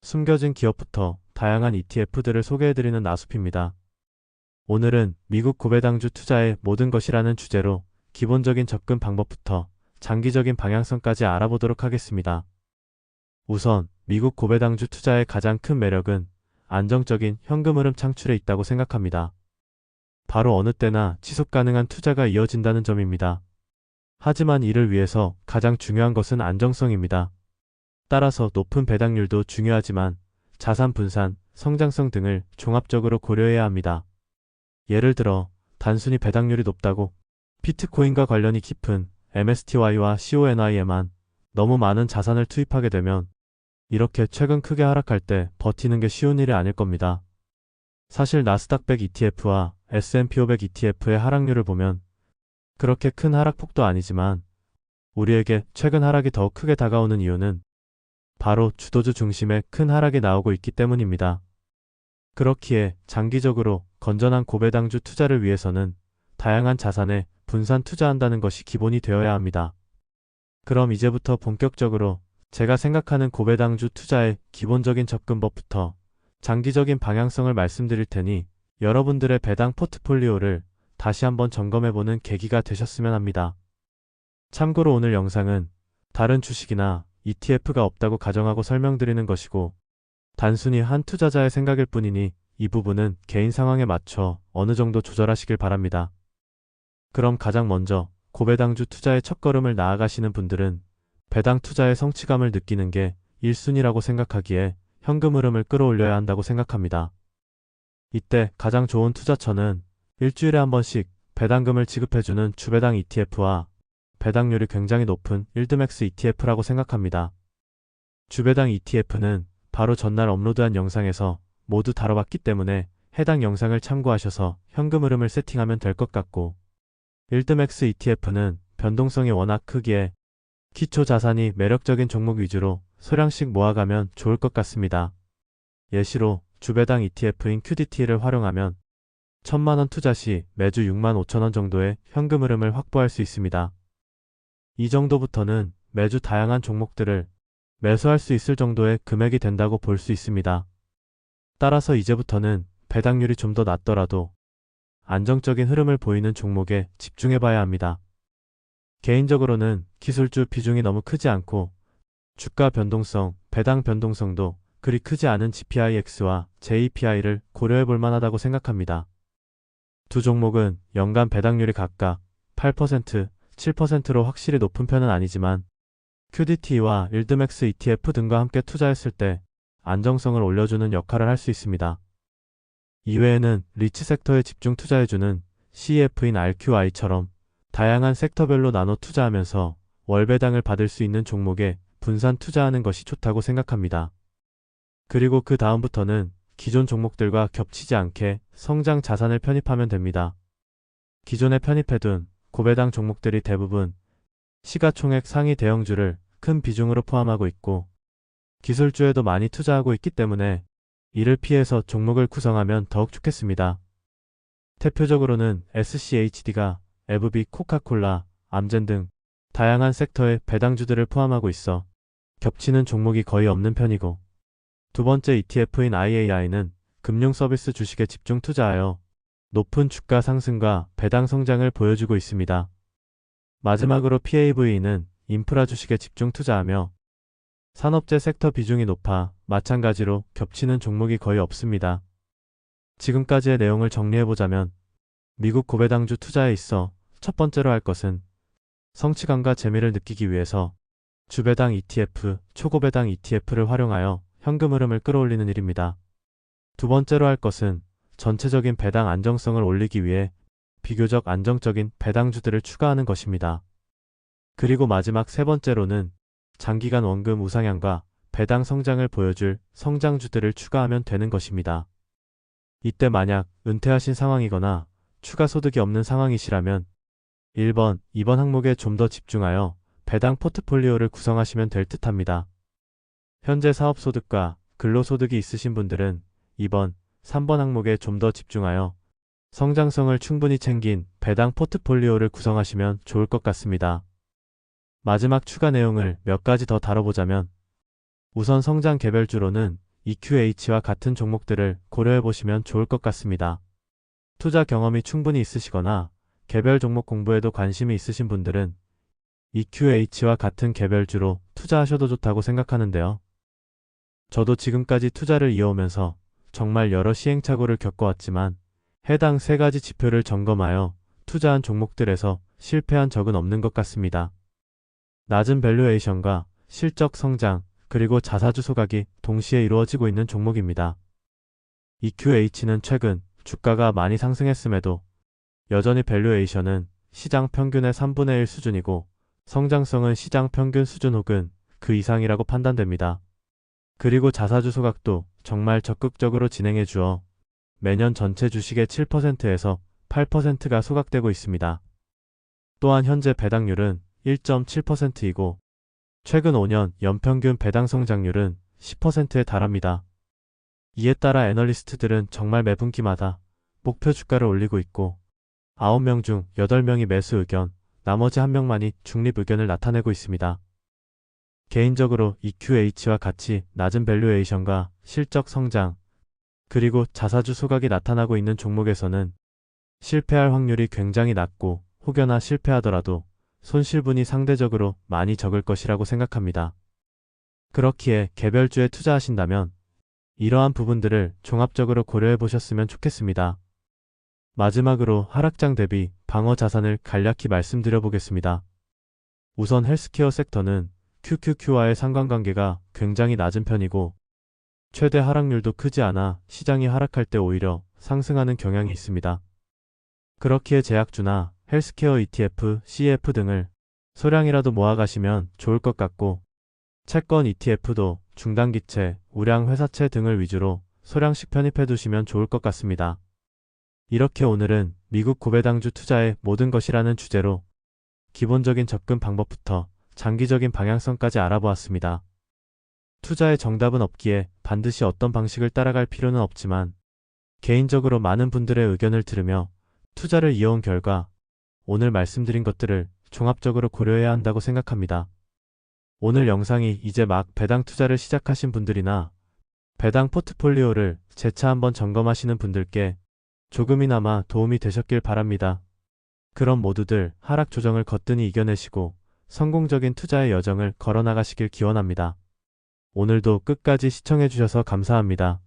숨겨진 기업부터 다양한 ETF들을 소개해드리는 나숲입니다. 오늘은 미국 고배당주 투자의 모든 것이라는 주제로 기본적인 접근 방법부터 장기적인 방향성까지 알아보도록 하겠습니다. 우선 미국 고배당주 투자의 가장 큰 매력은 안정적인 현금 흐름 창출에 있다고 생각합니다. 바로 어느 때나 지속 가능한 투자가 이어진다는 점입니다. 하지만 이를 위해서 가장 중요한 것은 안정성입니다. 따라서 높은 배당률도 중요하지만 자산 분산, 성장성 등을 종합적으로 고려해야 합니다. 예를 들어 단순히 배당률이 높다고 비트코인과 관련이 깊은 MSTY와 CONY에만 너무 많은 자산을 투입하게 되면 이렇게 최근 크게 하락할 때 버티는 게 쉬운 일이 아닐 겁니다. 사실 나스닥 100 ETF와 S&P 500 ETF의 하락률을 보면 그렇게 큰 하락폭도 아니지만 우리에게 최근 하락이 더욱 크게 다가오는 이유는 바로 주도주 중심의 큰 하락이 나오고 있기 때문입니다. 그렇기에 장기적으로 건전한 고배당주 투자를 위해서는 다양한 자산에 분산 투자한다는 것이 기본이 되어야 합니다. 그럼 이제부터 본격적으로 제가 생각하는 고배당주 투자의 기본적인 접근법부터 장기적인 방향성을 말씀드릴 테니 여러분들의 배당 포트폴리오를 다시 한번 점검해보는 계기가 되셨으면 합니다. 참고로 오늘 영상은 다른 주식이나 ETF가 없다고 가정하고 설명드리는 것이고 단순히 한 투자자의 생각일 뿐이니 이 부분은 개인 상황에 맞춰 어느 정도 조절하시길 바랍니다. 그럼 가장 먼저 고배당주 투자의 첫걸음을 나아가시는 분들은 배당 투자의 성취감을 느끼는 게 1순위라고 생각하기에 현금 흐름을 끌어올려야 한다고 생각합니다. 이때 가장 좋은 투자처는 일주일에 한 번씩 배당금을 지급해주는 주배당 ETF와 배당률이 굉장히 높은 일드맥스 ETF라고 생각합니다. 주배당 ETF는 바로 전날 업로드한 영상에서 모두 다뤄봤기 때문에 해당 영상을 참고하셔서 현금 흐름을 세팅하면 될 것 같고 일드맥스 ETF는 변동성이 워낙 크기에 기초 자산이 매력적인 종목 위주로 소량씩 모아가면 좋을 것 같습니다. 예시로 주배당 ETF인 QDT를 활용하면 1000만원 투자 시 매주 65,000원 정도의 현금 흐름을 확보할 수 있습니다. 이 정도부터는 매주 다양한 종목들을 매수할 수 있을 정도의 금액이 된다고 볼 수 있습니다. 따라서 이제부터는 배당률이 좀 더 낮더라도 안정적인 흐름을 보이는 종목에 집중해봐야 합니다. 개인적으로는 기술주 비중이 너무 크지 않고 주가 변동성, 배당 변동성도 그리 크지 않은 GPIX와 JPI를 고려해볼 만하다고 생각합니다. 두 종목은 연간 배당률이 각각 8%, 7%로 확실히 높은 편은 아니지만 QDT와 일드맥스 ETF 등과 함께 투자했을 때 안정성을 올려주는 역할을 할 수 있습니다. 이외에는 리츠 섹터에 집중 투자해주는 CEF인 RQI처럼 다양한 섹터별로 나눠 투자하면서 월배당을 받을 수 있는 종목에 분산 투자하는 것이 좋다고 생각합니다. 그리고 그 다음부터는 기존 종목들과 겹치지 않게 성장 자산을 편입하면 됩니다. 기존에 편입해둔 고배당 종목들이 대부분 시가총액 상위 대형주를 큰 비중으로 포함하고 있고 기술주에도 많이 투자하고 있기 때문에 이를 피해서 종목을 구성하면 더욱 좋겠습니다. 대표적으로는 SCHD가 에브비, 코카콜라, 암젠 등 다양한 섹터의 배당주들을 포함하고 있어 겹치는 종목이 거의 없는 편이고 두 번째 ETF인 IAI는 금융 서비스 주식에 집중 투자하여 높은 주가 상승과 배당 성장을 보여주고 있습니다. 마지막으로 PAV는 인프라 주식에 집중 투자하며 산업재 섹터 비중이 높아 마찬가지로 겹치는 종목이 거의 없습니다. 지금까지의 내용을 정리해보자면 미국 고배당주 투자에 있어 첫 번째로 할 것은 성취감과 재미를 느끼기 위해서 주배당 ETF, 초고배당 ETF를 활용하여 현금 흐름을 끌어올리는 일입니다. 두 번째로 할 것은 전체적인 배당 안정성을 올리기 위해 비교적 안정적인 배당주들을 추가하는 것입니다. 그리고 마지막 세 번째로는 장기간 원금 우상향과 배당 성장을 보여줄 성장주들을 추가하면 되는 것입니다. 이때 만약 은퇴하신 상황이거나 추가 소득이 없는 상황이시라면 1번, 2번 항목에 좀 더 집중하여 배당 포트폴리오를 구성하시면 될 듯합니다. 현재 사업소득과 근로소득이 있으신 분들은 2번, 3번 항목에 좀 더 집중하여 성장성을 충분히 챙긴 배당 포트폴리오를 구성하시면 좋을 것 같습니다. 마지막 추가 내용을 몇 가지 더 다뤄보자면 우선 성장 개별주로는 EQH와 같은 종목들을 고려해 보시면 좋을 것 같습니다. 투자 경험이 충분히 있으시거나 개별 종목 공부에도 관심이 있으신 분들은 EQH와 같은 개별주로 투자하셔도 좋다고 생각하는데요. 저도 지금까지 투자를 이어오면서 정말 여러 시행착오를 겪어왔지만 해당 세 가지 지표를 점검하여 투자한 종목들에서 실패한 적은 없는 것 같습니다. 낮은 밸류에이션과 실적 성장, 그리고 자사주 소각이 동시에 이루어지고 있는 종목입니다. EQH는 최근 주가가 많이 상승했음에도 여전히 밸류에이션은 시장 평균의 3분의 1 수준이고 성장성은 시장 평균 수준 혹은 그 이상이라고 판단됩니다. 그리고 자사주 소각도 정말 적극적으로 진행해 주어 매년 전체 주식의 7%에서 8%가 소각되고 있습니다. 또한 현재 배당률은 1.7%이고 최근 5년 연평균 배당 성장률은 10%에 달합니다. 이에 따라 애널리스트들은 정말 매 분기마다 목표 주가를 올리고 있고 9명 중 8명이 매수 의견, 나머지 1명만이 중립 의견을 나타내고 있습니다. 개인적으로 EQH와 같이 낮은 밸류에이션과 실적 성장, 그리고 자사주 소각이 나타나고 있는 종목에서는 실패할 확률이 굉장히 낮고 혹여나 실패하더라도 손실분이 상대적으로 많이 적을 것이라고 생각합니다. 그렇기에 개별주에 투자하신다면 이러한 부분들을 종합적으로 고려해 보셨으면 좋겠습니다. 마지막으로 하락장 대비 방어 자산을 간략히 말씀드려 보겠습니다. 우선 헬스케어 섹터는 QQQ와의 상관관계가 굉장히 낮은 편이고 최대 하락률도 크지 않아 시장이 하락할 때 오히려 상승하는 경향이 있습니다. 그렇기에 제약주나 헬스케어 ETF, CF 등을 소량이라도 모아가시면 좋을 것 같고 채권 ETF도 중단기채, 우량회사채 등을 위주로 소량씩 편입해 두시면 좋을 것 같습니다. 이렇게 오늘은 미국 고배당주 투자의 모든 것이라는 주제로 기본적인 접근 방법부터 장기적인 방향성까지 알아보았습니다. 투자의 정답은 없기에 반드시 어떤 방식을 따라갈 필요는 없지만 개인적으로 많은 분들의 의견을 들으며 투자를 이어온 결과 오늘 말씀드린 것들을 종합적으로 고려해야 한다고 생각합니다. 오늘 영상이 이제 막 배당 투자를 시작하신 분들이나 배당 포트폴리오를 재차 한번 점검하시는 분들께 조금이나마 도움이 되셨길 바랍니다. 그럼 모두들 하락 조정을 거뜬히 이겨내시고 성공적인 투자의 여정을 걸어나가시길 기원합니다. 오늘도 끝까지 시청해주셔서 감사합니다.